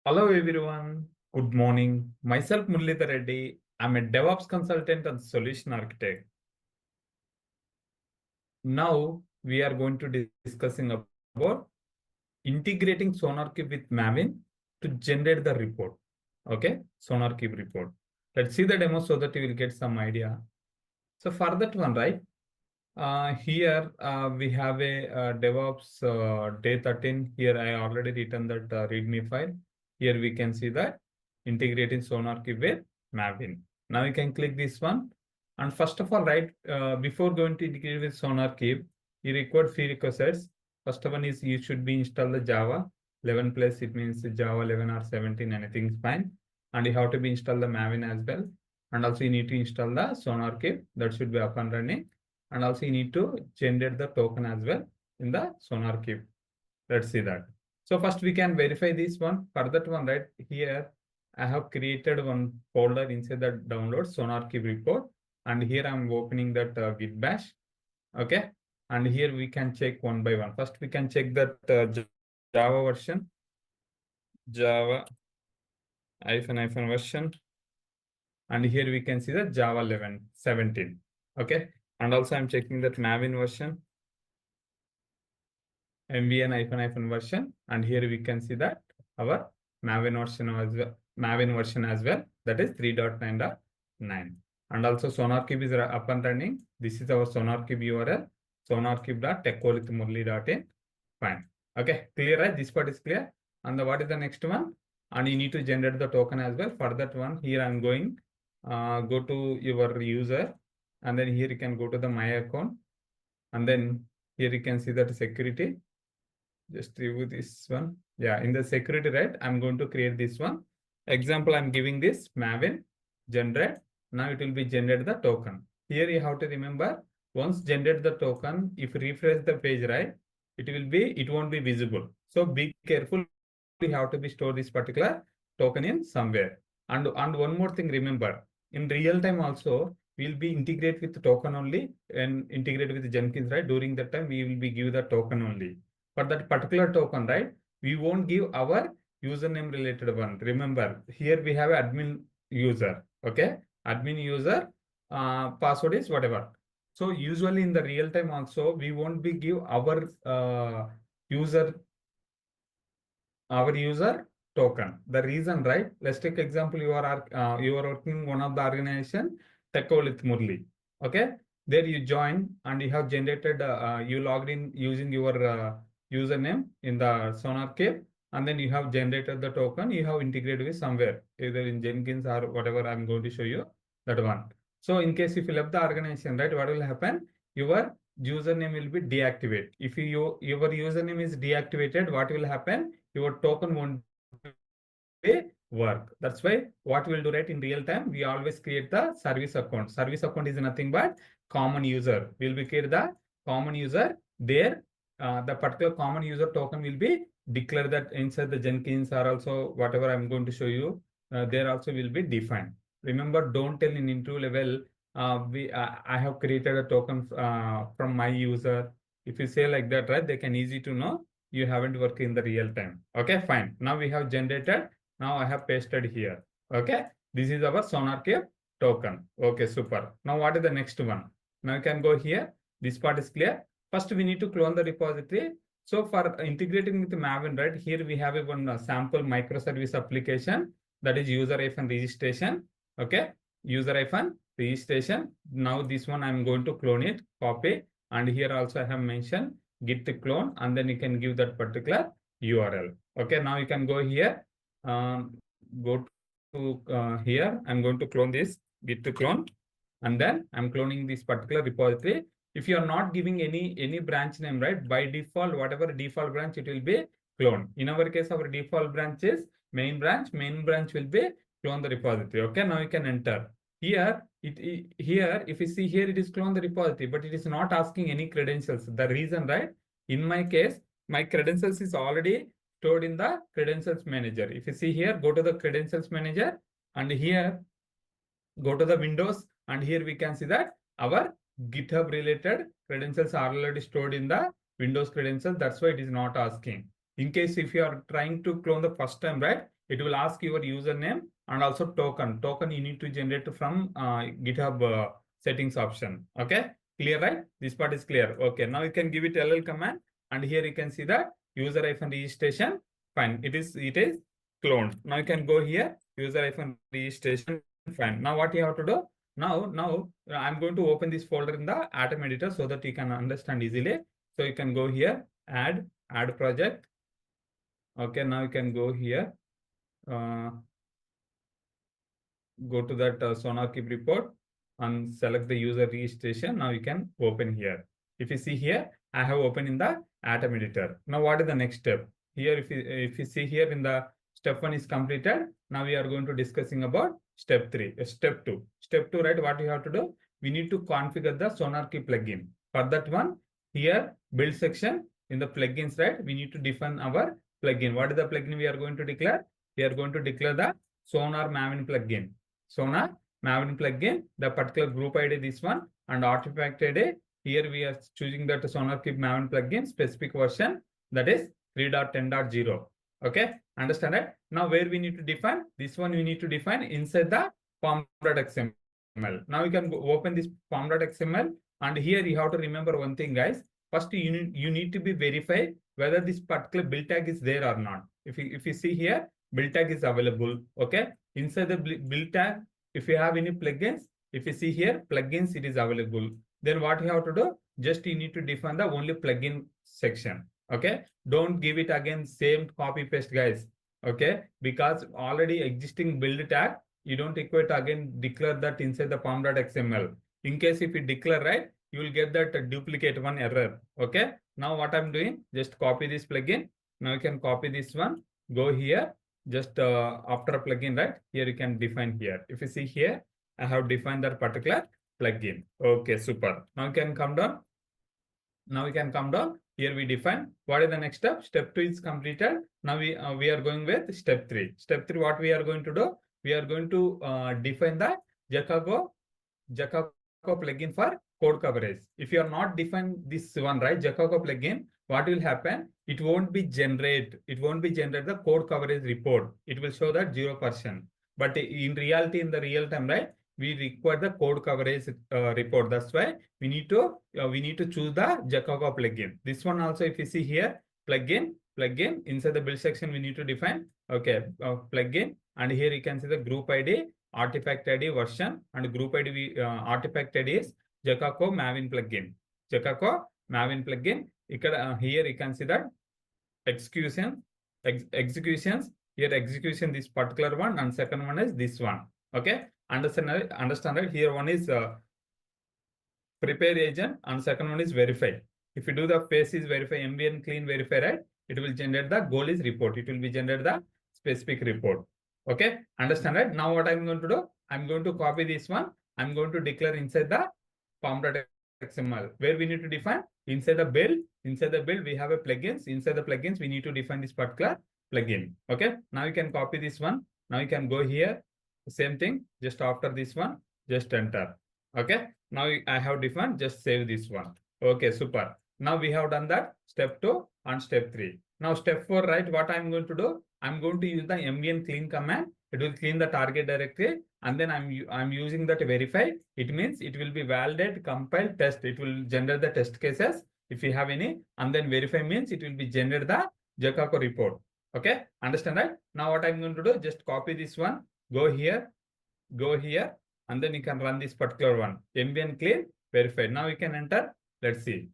Hello everyone. Good morning. Myself Muralidhar Reddy. I'm a DevOps consultant and solution architect. Now we are going to discussing about integrating SonarQube with Maven to generate the report. Okay, SonarQube report. Let's see the demo so that you will get some idea. So for that one, right? Here we have a DevOps day 13. Here I already written that README file. Here we can see that integrating SonarQube with Maven. Now you can click this one. And first of all, right, before going to integrate with SonarQube, you require prerequisites. First one is you should be install the Java 11 plus. It means Java 11 or 17, anything is fine. And you have to be install the Maven as well. And also you need to install the SonarQube that should be up and running. And also you need to generate the token as well in the SonarQube. Let's see that. So first we can verify this one. For that one, right here, I have created one folder inside that download SonarQube report. And here I'm opening that Git bash. Okay. And here we can check one by one. First we can check that Java version, Java -hyphen version. And here we can see the Java 11, 17. Okay. And also I'm checking that Maven version, MVN - version. And here we can see that our Maven version as well, that is 3.9.9. And also SonarQube is up and running. This is our SonarQube URL, sonarcube.techworldwithmurali.in. Fine. Okay, clear, right? This part is clear. And what is the next one? And you need to generate the token as well. For that one, here I'm going, go to your user. And then here you can go to the My Account. And then here you can see that security. Just review this one. Yeah, in the security, right? I'm going to create this one. Example, I'm giving this Maven generate. Now it will be generate the token. Here you have to remember, once generate the token, if you refresh the page, right, it won't be visible. So be careful. You have to be store this particular token in somewhere. And one more thing, remember, in real time also, we'll be integrate with the token only and integrate with Jenkins, right? During that time, we will be give the token only. For that particular token, right, we won't give our username related one. Remember, here we have admin user. Okay, admin user, password is whatever. So usually in the real time also, we won't be give our user token. The reason, right? Let's take example. You are working one of the organization, techworldwithmurali. Okay, there you join and you have generated. You logged in using your username in the SonarQube, and then you have generated the token. You have integrated with somewhere, either in Jenkins or whatever. I'm going to show you that one. So in case you fill up the organization, right, what will happen? Your username will be deactivated. If your username is deactivated, what will happen? Your token won't work. That's why what we'll do, right, in real time, we always create the service account. Service account is nothing but common user. We'll be create the common user there. The particular common user token will be declared that inside the Jenkins or also whatever I'm going to show you, there also will be defined. Remember, don't tell in interview level, I have created a token from my user. If you say like that, right, they can easy to know you haven't worked in the real time. Okay, fine. Now we have generated. Now I have pasted here. Okay, this is our SonarQube token. Okay, super. Now what is the next one? Now you can go here. This part is clear. First, we need to clone the repository. So for integrating with Maven, right, here we have one sample microservice application, that is user-registration. Okay, user-registration. Now this one I'm going to clone it, copy, and here also I have mentioned git clone, and then you can give that particular URL. Okay, now you can go here. Go to here. I'm going to clone this git clone, and then I'm cloning this particular repository. If you are not giving any branch name, right, by default, whatever default branch, it will be cloned. In our case, our default branch is main branch. Main branch will be clone the repository. Okay, now you can enter. Here, here, if you see here, it is clone the repository, but it is not asking any credentials. The reason, right? In my case, my credentials is already stored in the credentials manager. If you see here, go to the credentials manager, and here go to the Windows, and here we can see that our GitHub related credentials are already stored in the Windows credentials. That's why it is not asking. In case if you are trying to clone the first time, right, it will ask your username and also token. Token you need to generate from GitHub settings option. Okay, clear, right? This part is clear. Okay, now you can give it LL command, and here you can see that user-registration. Fine, it is cloned. Now you can go here, user-registration. Fine. Now what you have to do? Now I'm going to open this folder in the Atom editor so that you can understand easily. So you can go here, add project. Okay, now you can go here, go to that SonarQube report and select the user registration. Now you can open here. If you see here, I have opened in the Atom editor. Now what is the next step? Here, if you see here in the step 1 is completed. Now we are going to discussing about step 3, step 2. Step 2, right? What you have to do? We need to configure the SonarQube plugin. For that one, here build section in the plugins, right? We need to define our plugin. What is the plugin we are going to declare? We are going to declare the sonar-maven-plugin. Sonar-maven-plugin, the particular group ID this one, and artifact ID. Here we are choosing that SonarQube maven-plugin specific version, that is 3.10.0. Okay, understand that? Now where we need to define? This one we need to define inside the pom.xml. Now you can go open this pom.xml, and here you have to remember one thing, guys. First, you need to be verified whether this particular build tag is there or not. If you see here, build tag is available. Okay, inside the build tag, if you have any plugins, if you see here plugins, it is available. Then what you have to do? Just you need to define the only plugin section. Okay, don't give it again same copy paste, guys. Okay, because already existing build tag, you don't require to again declare that inside the pom.xml. In case if you declare, right, you will get that duplicate one error. Okay, now what I'm doing, just copy this plugin. Now you can copy this one, go here, just after a plugin, right? Here you can define here. If you see here, I have defined that particular plugin. Okay, super. Now you can come down. Now we can come down. Here we define what is the next step. Step 2 is completed. Now we are going with step 3. Step 3, what we are going to do? We are going to define the Jacago plugin for code coverage. If you are not defined this one, right, Jacago plugin, what will happen? It won't be generate the code coverage report. It will show that 0%. But in reality, in the real time, right, we require the code coverage report. That's why we need to choose the Jacago plugin. This one also, if you see here, plugin inside the build section, we need to define plugin, and here you can see the group ID, artifact ID, version, and group ID. Artifact ID is Jacago maven-plugin. Jacago maven-plugin. Here you can see that executions. Here execution this particular one, and second one is this one. Okay, understand right? Here one is prepare agent, and second one is verify. If you do the phase is verify, MVN clean verify, right, it will generate the goal is report. It will be generate the specific report. Okay, understand right? Now what I'm going to do? I'm going to copy this one. I'm going to declare inside the pom.xml, where we need to define inside the build. Inside the build, we have a plugins. Inside the plugins, we need to define this particular plugin. Okay, now you can copy this one. Now you can go here. Same thing, just after this one, just enter. Okay, now I have defined, just save this one. Okay, super. Now we have done that step 2 and step 3. Now step 4, right, what I'm going to do? I'm going to use the mvn clean command. It will clean the target directory, and then I'm using that verify. It means it will be validate, compile, test. It will generate the test cases if you have any, and then verify means it will be generate the Jacago report. Okay, understand right? Now what I'm going to do, just copy this one, go here, and then you can run this particular one, mvn clean verify. Now you can enter. Let's see.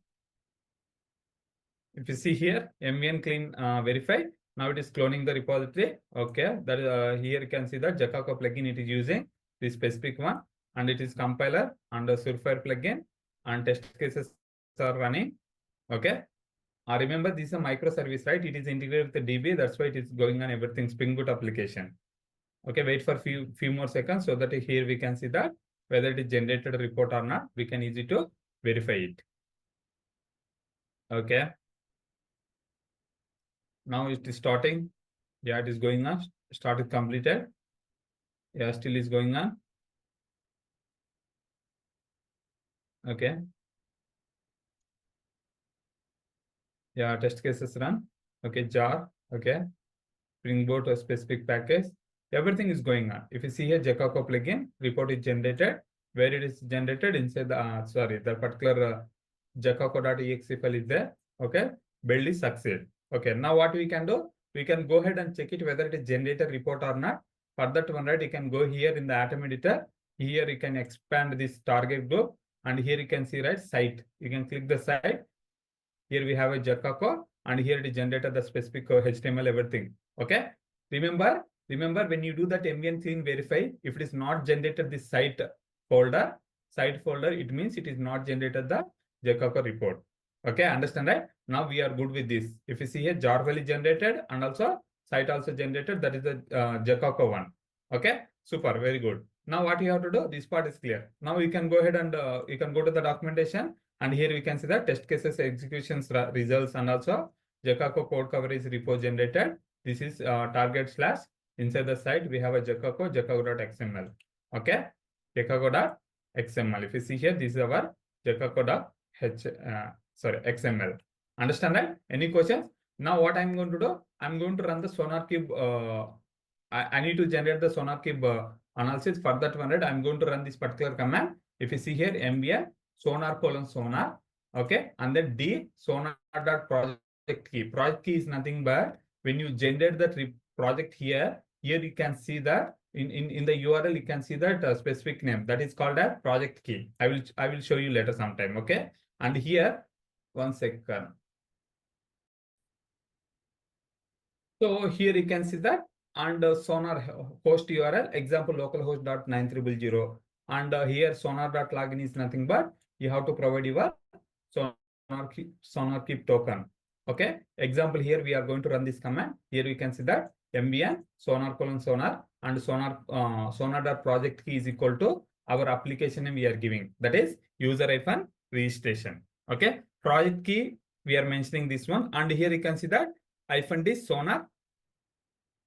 If you see here, mvn clean verify. Now it is cloning the repository. Okay, that is here you can see that Jacago plugin it is using this specific one, and it is compiler and the Surefire plugin, and test cases are running. Okay. Remember, this is a microservice, right? It is integrated with the DB. That's why it is going on everything Spring Boot application. Okay, wait for few more seconds so that here we can see that whether it is generated a report or not. We can easy to verify it. Okay. Now it is starting. Yeah, it is going on. Started completed. Yeah, still is going on. Okay. Yeah, test cases run. Okay, jar. Okay. Springboard to a specific package. Everything is going on. If you see here, Jacoco plugin report is generated. Where it is generated inside the the particular jacoco.exe file is there. Okay, build is succeed. Okay, now what we can do? We can go ahead and check it whether it is generated report or not. For that one, right, you can go here in the atom editor. Here you can expand this target group, and here you can see, right, site. You can click the site. Here we have a Jacoco, and here it is generated the specific HTML, everything. Okay. Remember when you do that MVN clean verify, if it is not generated this site folder, it means it is not generated the Jacoco report. Okay, understand, right? Now we are good with this. If you see here, jar file is generated and also site also generated. That is the Jacoco one. Okay, super, very good. Now what you have to do? This part is clear. Now you can go ahead and you can go to the documentation, and here we can see the test cases executions results and also Jacoco code coverage repo generated. This is target slash. Inside the site we have a jacoco.xml. Okay, jacoco.xml. If you see here, this is our jacoco.xml. Understand, right? Any questions? Now what I'm going to do? I'm going to run the SonarQube. I need to generate the SonarQube analysis. For that one, right, I'm going to run this particular command. If you see here, mvn sonar:sonar. Okay, and then d sonar.project key. Project key is nothing but when you generate that project here you can see that in the URL you can see that specific name that is called as project key. I will show you later sometime. Okay, and here one second. So here you can see that, and sonar host URL example localhost.9300, and here sonar.login is nothing but you have to provide your SonarQube token. Okay, example here we are going to run this command. Here we can see that mvn sonar:sonar and sonar.project key is equal to our application name we are giving, that is user-registration. Okay, project key we are mentioning this one, and here you can see that -d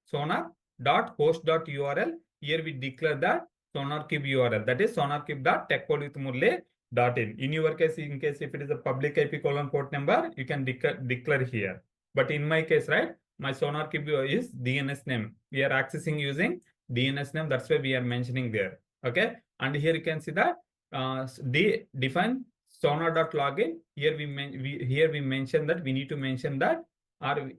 sonar.host.url. Here we declare that SonarQube URL, that is sonarcube.techworldwithmurali.in. In your case, in case if it is a public IP port number, you can declare here. But in my case, right, my SonarQube is DNS name. We are accessing using DNS name. That's why we are mentioning there. Okay, and here you can see that define sonar.login. Here we mention that we need to mention that, or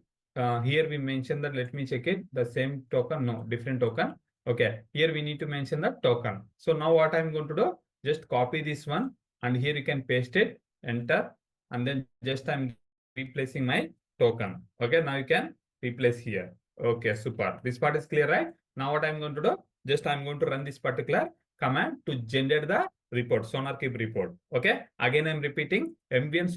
here we mention that. Let me check it. The same token, no, different token. Okay, here we need to mention the token. So now what I'm going to do, just copy this one, and here you can paste it, enter, and then just I'm replacing my token. Okay, now you can replace here. Okay, super. This part is clear, right? Now what I'm going to do, just I'm going to run this particular command to generate the report, SonarQube report. Okay, again I'm repeating mvn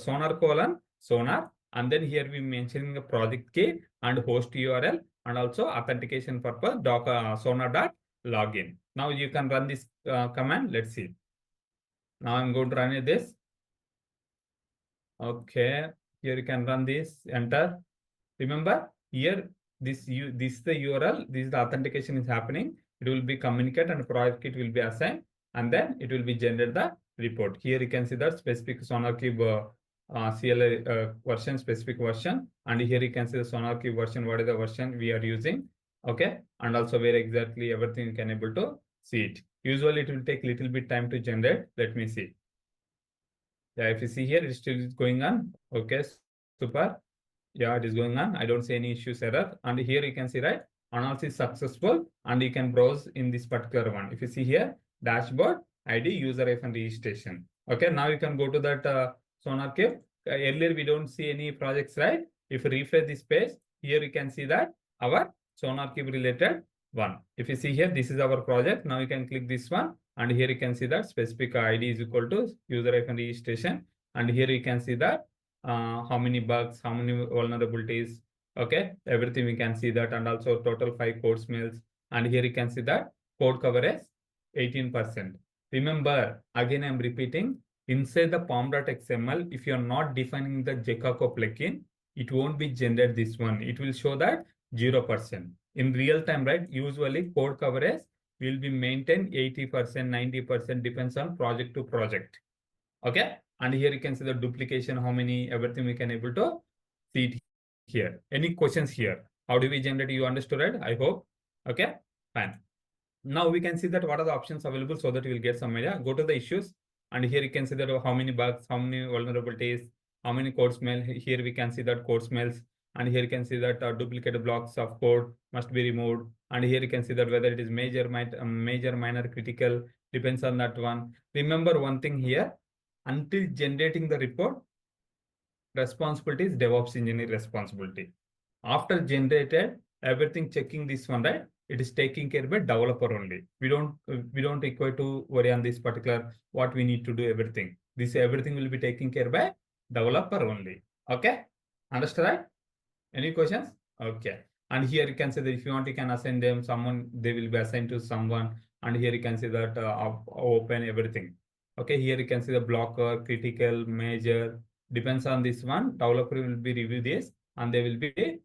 sonar:sonar, and then here we mentioning the project key and host URL, and also authentication purpose sonar.login. Now you can run this command. Let's see. Now I'm going to run this. Okay, here you can run this, enter. Remember here, this is the URL, this is the authentication is happening. It will be communicate and project kit will be assigned, and then it will be generate the report. Here you can see that specific SonarQube CLI version, specific version, and here you can see the SonarQube version, what is the version we are using. Okay, and also where exactly everything you can able to see it. Usually it will take little bit time to generate. Let me see. Yeah, if you see here, it's still going on. Okay, super. Yeah, it is going on. I don't see any issues, error. And here you can see, right, analysis successful, and you can browse in this particular one. If you see here, dashboard, ID, user-registration. Okay, now you can go to that SonarQube. Earlier we don't see any projects, right? If you refresh this page, here you can see that our SonarQube related one. If you see here, this is our project. Now you can click this one, and here you can see that specific ID is equal to user-registration, and here you can see that how many bugs, how many vulnerabilities. Okay, everything we can see that, and also total 5 code smells, and here you can see that code coverage 18%. Remember, again I'm repeating, inside the pom.xml, if you're not defining the Jacoco plugin, it won't be generated this one. It will show that 0%. In real time, right, usually code coverage will be maintained 80%, 90%, depends on project to project. Okay, and here you can see the duplication, how many, everything we can able to see it here. Any questions here? How do we generate? You understood it? I hope. Okay, fine. Now we can see that what are the options available so that you will get some idea. Go to the issues, and here you can see that how many bugs, how many vulnerabilities, how many code smell. Here we can see that code smells, and here you can see that duplicated blocks of code must be removed. And here you can see that whether it is major, minor, critical, depends on that one. Remember one thing here, until generating the report, responsibility is DevOps engineer responsibility. After generated, everything checking this one, right? It is taken care by developer only. We don't require to worry on this particular what we need to do everything. This everything will be taken care by developer only. Okay, understood, right? Any questions? Okay. And here you can say that if you want, you can assign them someone, they will be assigned to someone. And here you can see that open everything. Okay, here you can see the blocker, critical, major, depends on this one. Developer will be review this and they will be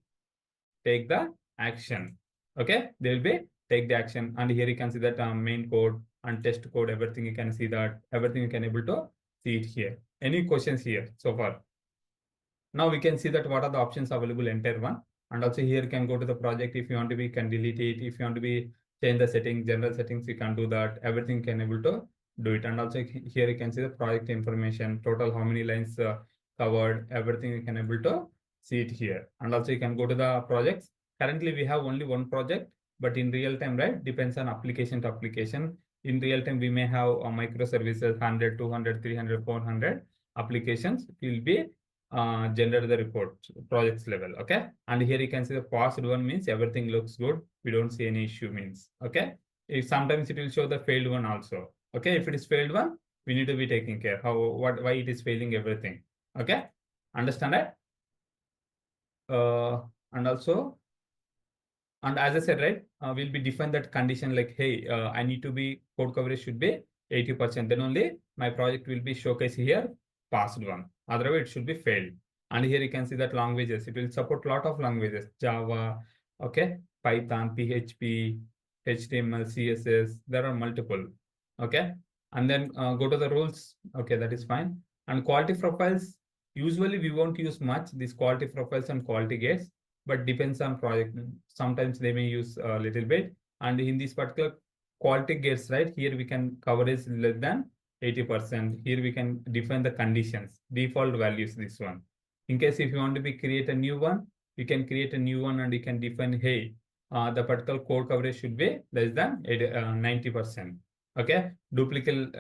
take the action. Okay, they will be take the action. And here you can see that main code and test code, everything you can see that, everything you can able to see it here. Any questions here so far? Now we can see that what are the options available, entire one. And also here you can go to the project. If you want to be, can delete it. If you want to be change the settings, general settings, you can do that. Everything can able to do it. And also here you can see the project information, total how many lines covered, everything you can able to see it here. And also you can go to the projects. Currently we have only one project, but in real time, right, depends on application to application. In real time, we may have microservices, 100, 200, 300, 400 applications will be generate the report projects level. Okay, and here you can see the passed one means everything looks good, we don't see any issue means. Okay, if sometimes it will show the failed one also. Okay, if it is failed one, we need to be taking care how why it is failing everything. Okay, understand that? And also, and as I said, right, we'll be define that condition like, hey, I need to be code coverage should be 80%. Then only my project will be showcased here, passed one. Otherwise, it should be failed. And here you can see that languages. It will support a lot of languages: Java, okay, Python, PHP, HTML, CSS. There are multiple. Okay, and then go to the rules. Okay, that is fine. And quality profiles. Usually, we won't use much these quality profiles and quality gates, but depends on project. Sometimes they may use a little bit. And in this particular quality gates, right, here we can coverage less than 80%. Here we can define the conditions, default values, this one. In case if you want to be create a new one, you can create a new one and you can define, hey, the particular code coverage should be less than 90%. Okay, duplicate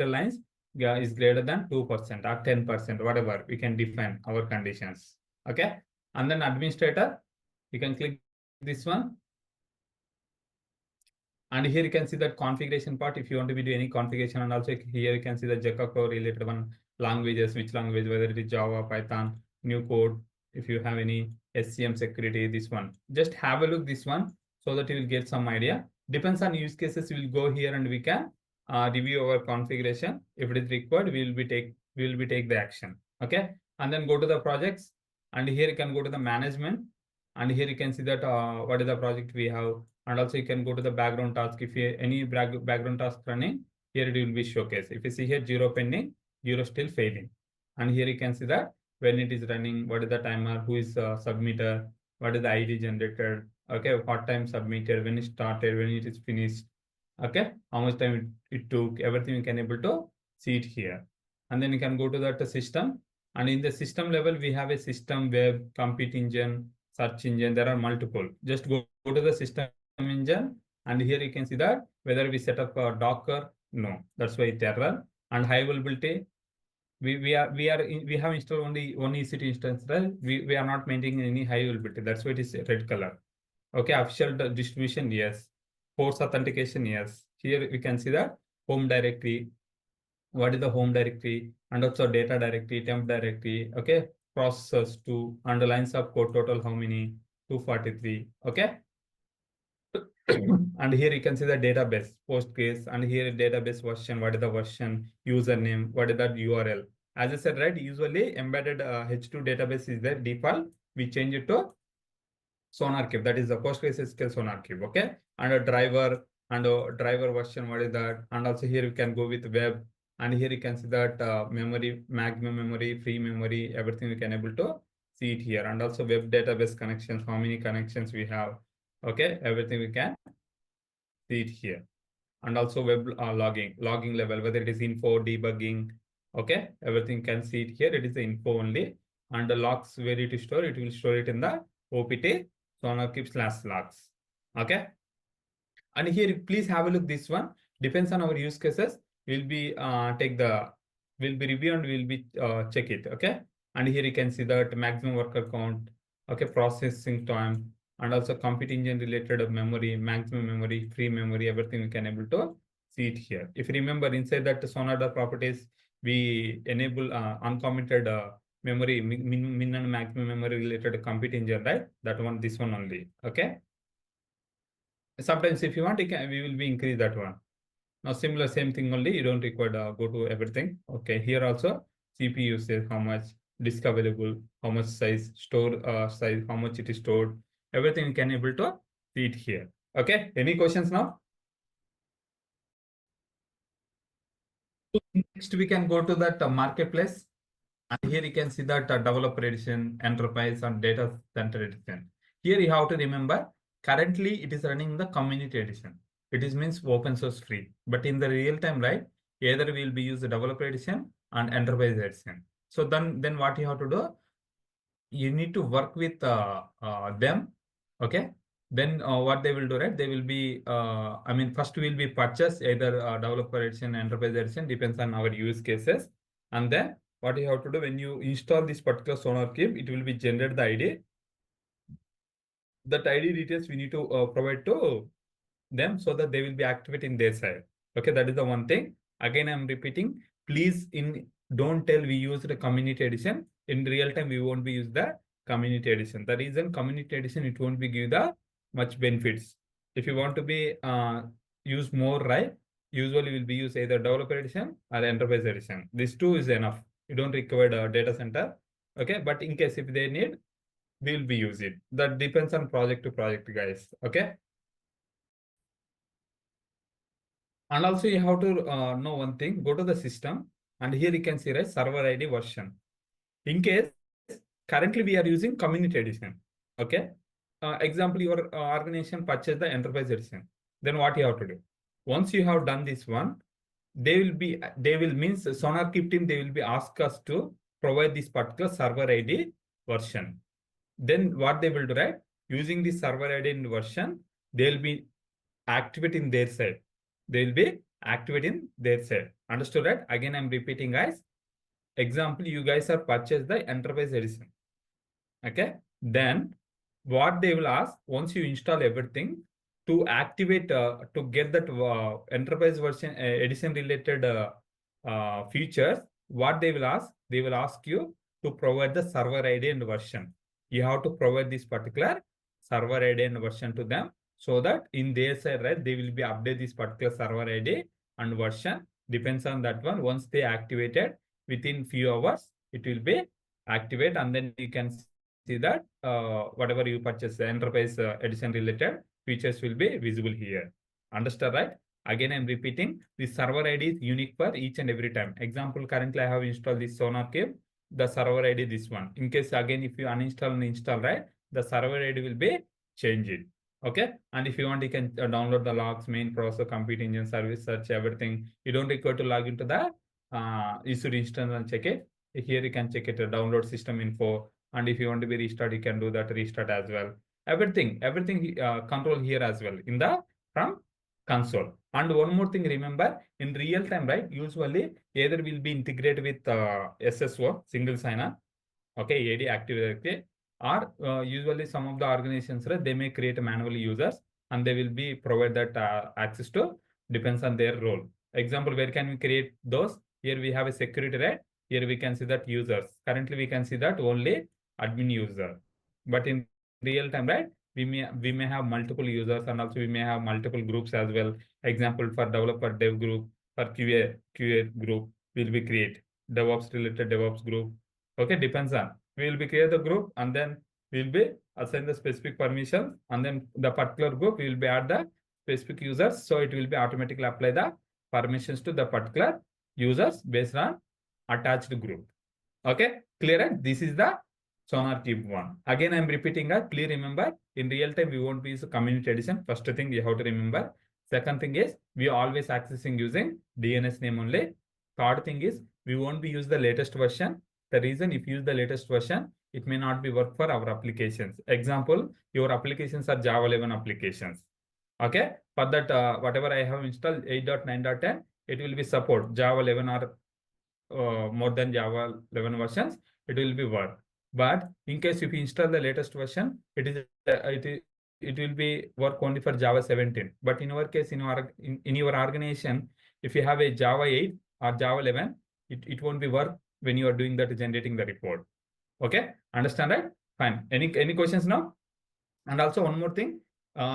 lines is greater than 2% or 10%, whatever, we can define our conditions. Okay, and then administrator, you can click this one. And here you can see that configuration part if you want to be doing any configuration. And also here you can see the Java related one, languages, which language, whether it is Java, Python, new code, if you have any SCM security, this one. Just have a look this one so that you will get some idea. Depends on use cases, we will go here and we can review our configuration. If it is required, we will be take the action. Okay, and then go to the projects, and here you can go to the management, and here you can see that what is the project we have. And also you can go to the background task. If you any background task running, here it will be showcased. If you see here 0 pending, 0 still failing. And here you can see that when it is running, what is the timer, who is submitter, what is the ID generated, okay, what time submitted, when it started, when it is finished, okay, how much time it took, everything you can able to see it here. And then you can go to that system. And in the system level, we have a system, web, compute engine, search engine. There are multiple. Just go to the system engine, and here you can see that whether we set up a Docker, no, that's why it's error. And high availability, we have installed only one EC2 instance, right? We are not maintaining any high availability. That's why it is red color. Okay, official distribution, yes. Force authentication, yes. Here we can see that home directory. What is the home directory? And also data directory, temp directory. Okay, processors 2, and the lines of code total how many? 243. Okay. And here you can see the database, Postgres, and here database version, what is the version, username, what is that URL. As I said, right, usually embedded H2 database is the default. We change it to SonarQube, that is the PostgreSQL SonarQube, okay? And a driver version, what is that? And also here we can go with web, And here you can see that memory, maximum memory, free memory, everything we can able to see it here. And also web database connections, how many connections we have. Okay, everything we can see it here. And also web logging level, whether it is info, debugging, okay, everything can see it here. It is the info only. And the logs where it is stored, it will store it in the OPT SonarQube/logs. Okay. And here, please have a look. This one depends on our use cases. We'll be we'll be review and we'll be check it. Okay. And here you can see that maximum worker count, okay, processing time, and also compute engine related memory, maximum memory, free memory, everything we can able to see it here. If you remember inside that sonar properties, we enable uncommented memory, min and maximum memory related compute engine, right? That one, this one only. Okay. Sometimes if you want, we will be increase that one. Now similar same thing only, you don't require go to everything. Okay, here also CPU usage, how much, disk available, how much size, store size, how much it is stored, everything you can able to see it here. Okay, any questions now? Next we can go to that marketplace, and here you can see that developer edition, enterprise, and data center edition. Here you have to remember, currently it is running the community edition. It is means open source free, but in the real time, right, either we will be use the developer edition and enterprise edition. So then what you have to do, you need to work with them. Okay, then what they will do, right, they will be I mean, first will be purchase either developer edition, enterprise edition, depends on our use cases. And then what you have to do, when you install this particular SonarQube, it will be generate the ID. That ID details we need to provide to them so that they will be activating their side. Okay, that is the one thing. Again, I'm repeating, please don't tell we use the community edition. In real time, we won't be use the community edition. The reason community edition, it won't be give the much benefits. If you want to be use more, right, usually will be use either developer edition or enterprise edition. These two is enough. You don't require a data center. Okay, but in case if they need, we'll be use it. That depends on project to project, guys. Okay. And also you have to know one thing, go to the system, and here you can see, right, server ID version. In case currently we are using community edition. Okay. Example, your organization purchase the enterprise edition. Then what you have to do? Once you have done this one, they will means SonarQube team, they will be ask us to provide this particular server ID version. Then what they will do, right? Using this server ID version, they'll be activating their side. They'll be activating their side. Understood, right? Again, I'm repeating, guys. Example, you guys have purchased the enterprise edition. Okay. Then what they will ask, once you install everything, to activate, to get that enterprise version edition related features, what they will ask you to provide the server ID and version. You have to provide this particular server ID and version to them, so that in their side, right, they will be update this particular server ID and version. Depends on that one. Once they activated, within few hours, it will be activate, and then you can see that whatever you purchase, the enterprise edition related features will be visible here. Understand, right? Again, I'm repeating, the server ID is unique for each and every time. Example, currently I have installed this SonarQube, the server ID this one. In case again, if you uninstall and install, right, the server ID will be changed. Okay. And if you want, you can download the logs, main process, compute engine, service, search, everything. You don't require to log into the issued instance and check it. Here you can check it, download system info. And if you want to be restart, you can do that restart as well. Everything control here as well in the from console. And one more thing, remember, in real time, right, usually either will be integrated with SSO, single sign-on, okay, AD Active Directory, or usually some of the organizations, right, they may create manual users and they will be provide that access to, depends on their role. Example, where can we create those? Here we have a security, right? Here we can see that users. Currently we can see that only admin user, but in real time, right, we may have multiple users, and also we may have multiple groups as well. Example, for developer dev group, for QA group, will be create DevOps related DevOps group. Okay, depends on, we will be create the group, and then we will be assign the specific permissions, and then the particular group we will be add the specific users, so it will be automatically apply the permissions to the particular users based on attached group. Okay, clear? Right? This is the SonarQube one. Again, I'm repeating that. Please remember, in real time, we won't use community edition. First thing you have to remember. Second thing is, we always accessing using DNS name only. Third thing is, we won't be use the latest version. The reason if you use the latest version, it may not be work for our applications. Example, your applications are Java 11 applications. Okay, for that, whatever I have installed 8.9.10, it will be support Java 11 or more than Java 11 versions, it will be work. But in case if you install the latest version, it will be work only for Java 17. But in our case, in your organization, if you have a Java 8 or Java 11, it won't be work when you are doing that generating the report. Okay, understand, right? Fine. Any questions now? And also one more thing.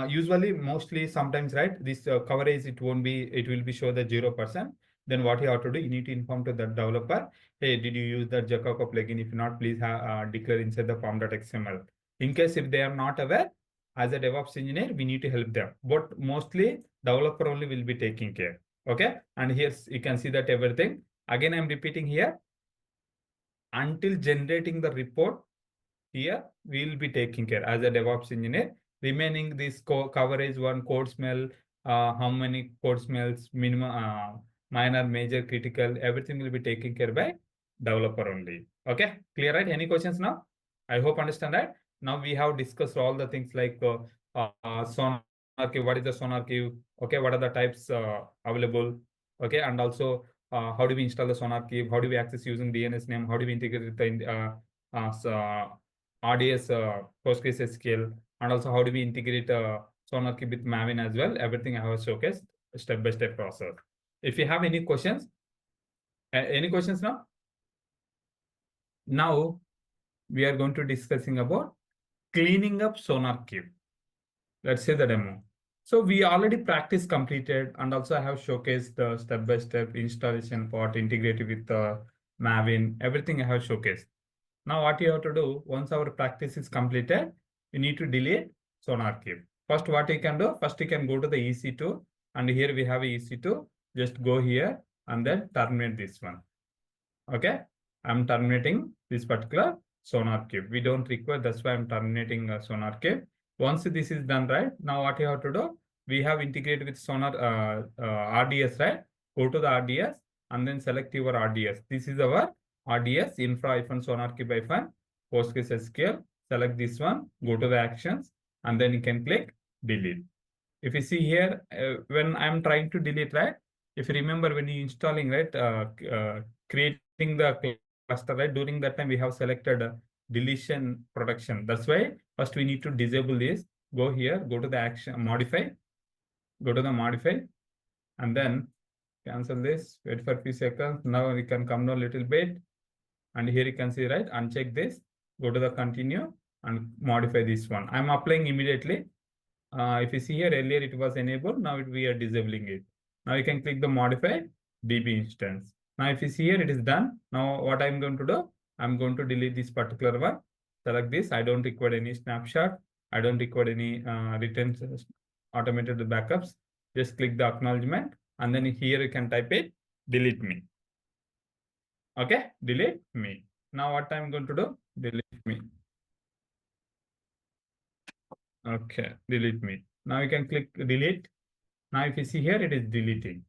Usually, mostly, sometimes, right? This coverage, it will be show the 0%. Then what you have to do, you need to inform to the developer, hey, did you use the Jacoco plugin? If not, please declare inside the form.xml. In case if they are not aware, as a DevOps engineer, we need to help them. But mostly, developer only will be taking care. Okay. And here you can see that everything. Again, I'm repeating here. Until generating the report, here we will be taking care as a DevOps engineer. Remaining this coverage one, code smell, how many code smells, minimum, minor, major, critical, everything will be taken care by developer only. Okay, clear, right? Any questions now? I hope understand that. Now we have discussed all the things like SonarQube. What is the SonarQube? Okay, what are the types available? Okay, and also how do we install the SonarQube? How do we access using DNS name? How do we integrate the RDS PostgreSQL, and also how do we integrate SonarQube with Maven as well? Everything I have showcased step-by-step process. If you have any questions now? Now we are going to discussing about cleaning up SonarQube. Let's say the demo. So we already practice completed, and also I have showcased the step-by-step installation part integrated with the Maven. Everything I have showcased. Now what you have to do, once our practice is completed, you need to delete SonarQube. First, what you can do, first you can go to the EC2, and here we have EC2. Just go here and then terminate this one. Okay, I'm terminating this particular SonarQube. We don't require, that's why I'm terminating SonarQube. Once this is done, right, now what you have to do, we have integrated with Sonar RDS, right? Go to the RDS and then select your RDS. This is our RDS infra-sonarcube-PostgreSQL. Select this one, go to the actions, and then you can click delete. If you see here, when I'm trying to delete, right? If you remember when you installing, right, creating the cluster, right? During that time, we have selected deletion protection. That's why first we need to disable this. Go here, go to the action, modify, go to the modify, and then cancel this. Wait for a few seconds. Now we can come down a little bit. And here you can see, right, uncheck this, go to the continue and modify this one. I'm applying immediately. If you see here, earlier it was enabled, now we are disabling it. Now you can click the modify DB instance. Now if you see here, it is done. Now what I'm going to do, I'm going to delete this particular one. Select this. I don't require any snapshot. I don't require any written automated backups. Just click the acknowledgement, and then here you can type it, delete me. Okay, delete me. Now what I'm going to do, delete me. Okay, delete me. Now you can click delete. Now if you see here, it is deleting.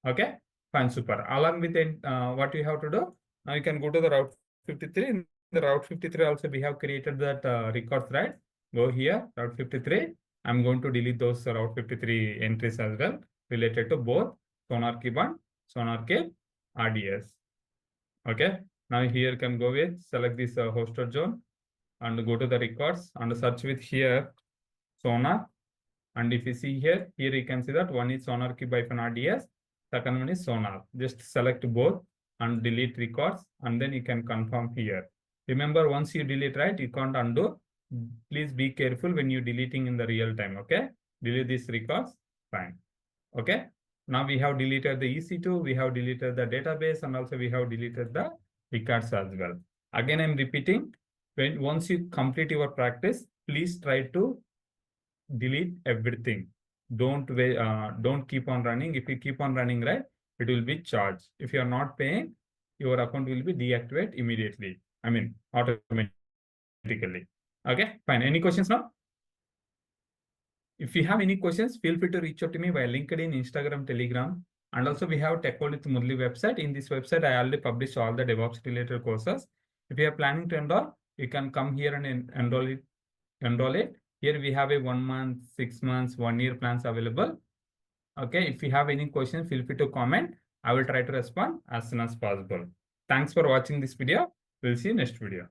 Okay, fine, super. Along with it, what you have to do, now you can go to the Route 53. In the Route 53 also we have created that records, right? Go here, Route 53. I'm going to delete those Route 53 entries as well, related to both SonarQube and SonarQube RDS. Okay, now here you can go with, select this hosted zone and go to the records and search with here Sonar. And if you see here, you can see that one is SonarQube-RDS, second one is Sonar. Just select both and delete records, and then you can confirm here. Remember, once you delete, right, you can't undo. Please be careful when you're deleting in the real time. Okay, delete these records. Fine. Okay. Now we have deleted the EC2, we have deleted the database, and also we have deleted the records as well. Again, I'm repeating, once you complete your practice, please try to delete everything. Don't keep on running. If you keep on running, right, it will be charged. If you are not paying, your account will be deactivated immediately. I mean, automatically. Okay, fine. Any questions now? If you have any questions, feel free to reach out to me via LinkedIn, Instagram, Telegram. And also we have Tech World with Murali website. In this website, I already published all the DevOps related courses. If you are planning to enroll, you can come here and enroll it. Here we have a 1 month, 6 months, 1 year plans available. Okay, if you have any questions, feel free to comment. I will try to respond as soon as possible. Thanks for watching this video. We'll see you next video.